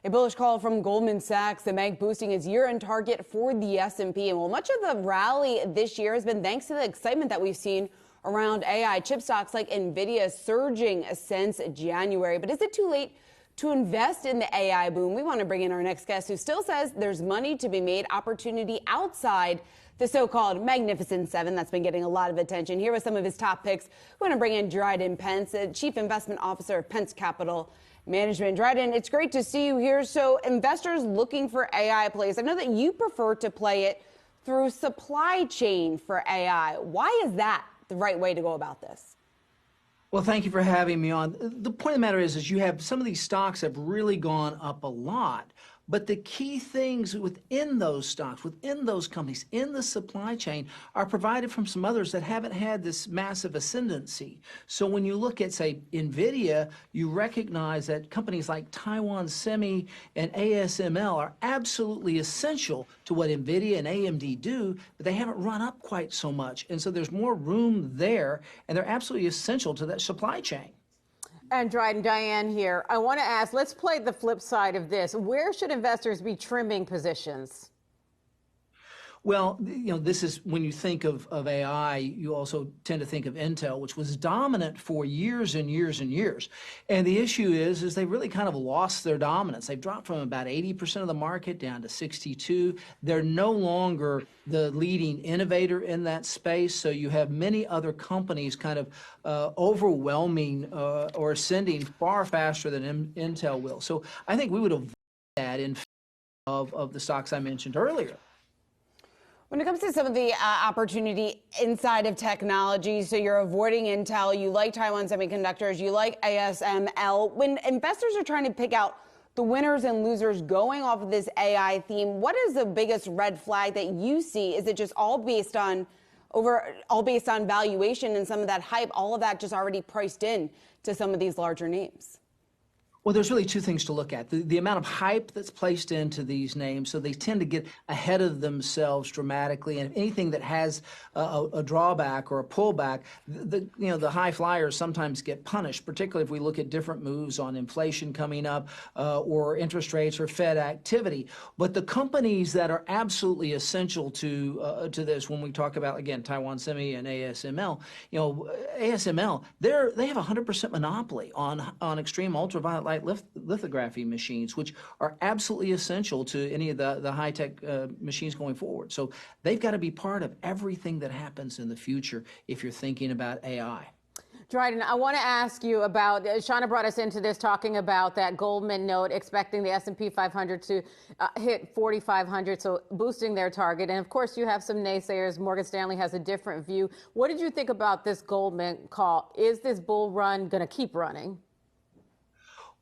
A bullish call from Goldman Sachs, the bank boosting its year-end target for the S&P. And while much of the rally this year has been thanks to the excitement that we've seen around AI, chip stocks like NVIDIA surging since January. But is it too late to invest in the AI boom? We want to bring in our next guest who still says there's money to be made, opportunity outside the so-called Magnificent Seven that's been getting a lot of attention. Here with some of his top picks, we want to bring in Dryden Pence, Chief Investment Officer of Pence Capital Management. Dryden, it's great to see you here. So investors looking for AI plays, I know that you prefer to play it through supply chain for AI. Why is that the right way to go about this? Well, thank you for having me on. The point of the matter is you have some of these stocks have really gone up a lot. But the key things within those stocks, within those companies, in the supply chain are provided from some others that haven't had this massive ascendancy. So when you look at, say, NVIDIA, you recognize that companies like Taiwan Semi and ASML are absolutely essential to what NVIDIA and AMD do, but they haven't run up quite so much. And so there's more room there, and they're absolutely essential to that supply chain. And Dryden, Diane here. I want to ask, let's play the flip side of this. Where should investors be trimming positions? Well, this is when you think of AI, you also tend to think of Intel, which was dominant for years and years and years. And the issue is they really kind of lost their dominance. They've dropped from about 80% of the market down to 62. They're no longer the leading innovator in that space. So you have many other companies kind of overwhelming or ascending far faster than Intel will. So I think we would avoid that in favor of the stocks I mentioned earlier. When it comes to some of the opportunity inside of technology, so you're avoiding Intel, you like Taiwan Semiconductors, you like ASML. When investors are trying to pick out the winners and losers going off of this AI theme, what is the biggest red flag that you see? Is it just all based on valuation and some of that hype, all of that just already priced in to some of these larger names? Well, there's really two things to look at. The amount of hype that's placed into these names, so they tend to get ahead of themselves dramatically, and anything that has a drawback or a pullback, the high flyers sometimes get punished, particularly if we look at different moves on inflation coming up or interest rates or Fed activity. But the companies that are absolutely essential to this, when we talk about, again, Taiwan Semi and ASML, ASML, they have 100% monopoly on extreme ultraviolet light lithography machines, which are absolutely essential to any of the high-tech machines going forward. So they've got to be part of everything that happens in the future if you're thinking about AI. Dryden, I want to ask you about, Shauna brought us into this talking about that Goldman note, expecting the S&P 500 to hit 4,500, so boosting their target. And of course, you have some naysayers. Morgan Stanley has a different view. What did you think about this Goldman call? Is this bull run going to keep running?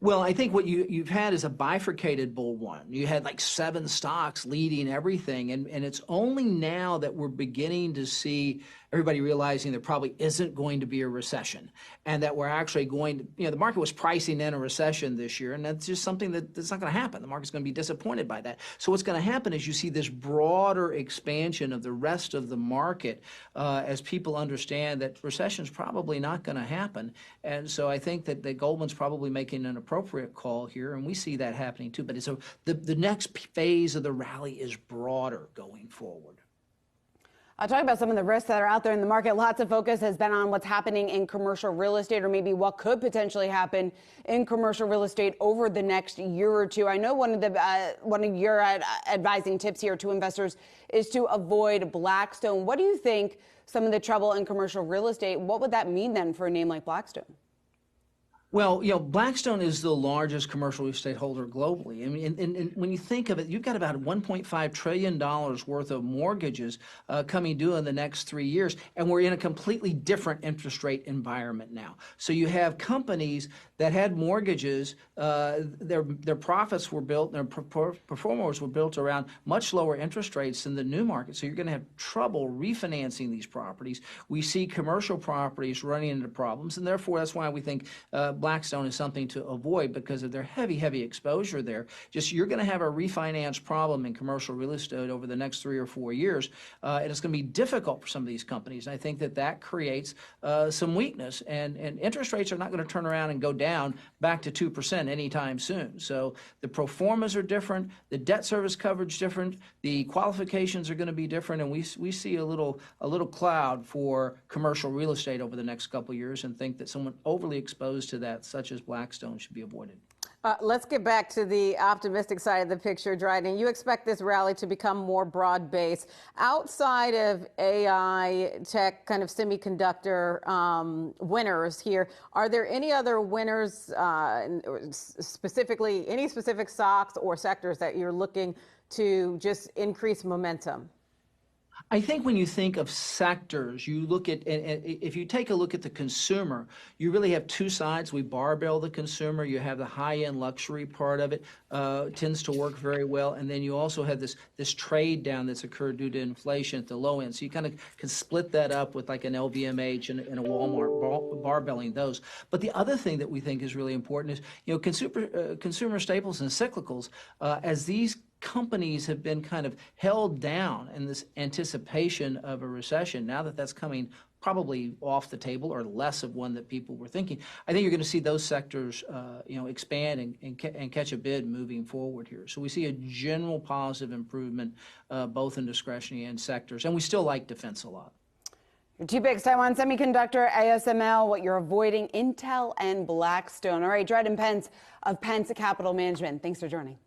Well, I think what you've had is a bifurcated bull run. You had like 7 stocks leading everything, and it's only now that we're beginning to see everybody realizing there probably isn't going to be a recession, and that we're actually going to, the market was pricing in a recession this year, and that's just something that's not going to happen. The market's going to be disappointed by that. So what's going to happen is you see this broader expansion of the rest of the market as people understand that recession's probably not going to happen. And so I think that Goldman's probably making an appropriate call here, and we see that happening too. But the next phase of the rally is broader going forward. I'll talk about some of the risks that are out there in the market. Lots of focus has been on what's happening in commercial real estate, or maybe what could potentially happen in commercial real estate over the next year or two. I know one of your advising tips here to investors is to avoid Blackstone. What do you think some of the trouble in commercial real estate, what would that mean then for a name like Blackstone? Well, Blackstone is the largest commercial real estate holder globally. I mean, and when you think of it, you've got about $1.5 trillion worth of mortgages coming due in the next 3 years, and we're in a completely different interest rate environment now. So you have companies that had mortgages, their profits were built, their performers were built around much lower interest rates than the new market. So you're going to have trouble refinancing these properties. We see commercial properties running into problems, and therefore that's why we think Blackstone is something to avoid, because of their heavy exposure there. Just you're going to have a refinance problem in commercial real estate over the next 3 or 4 years, and it's going to be difficult for some of these companies. And I think that creates some weakness, and interest rates are not going to turn around and go down back to 2% anytime soon. So the pro formas are different, the debt service coverage different, the qualifications are going to be different, and we see a little cloud for commercial real estate over the next couple of years, and think that someone overly exposed to that, such as Blackstone, should be avoided. Let's get back to the optimistic side of the picture, Dryden. You expect this rally to become more broad-based. Outside of AI, tech, kind of semiconductor winners here, are there any other winners, specifically, any specific stocks or sectors that you're looking to just increase momentum? I think when you think of sectors, you look at, and if you take a look at the consumer, you really have two sides. We barbell the consumer. You have the high-end luxury part of it, tends to work very well, and then you also have this trade down that's occurred due to inflation at the low end. So you kind of can split that up with like an LVMH and a Walmart, barbelling those. But the other thing that we think is really important is, consumer staples and cyclicals, as these companies have been kind of held down in this anticipation of a recession. Now that that's coming probably off the table, or less of one that people were thinking, I think you're going to see those sectors, expand and catch a bid moving forward here. So we see a general positive improvement, both in discretionary and sectors, and we still like defense a lot. Your two picks, Taiwan Semiconductor, ASML, what you're avoiding, Intel and Blackstone. All right, Dryden Pence of Pence Capital Management. Thanks for joining.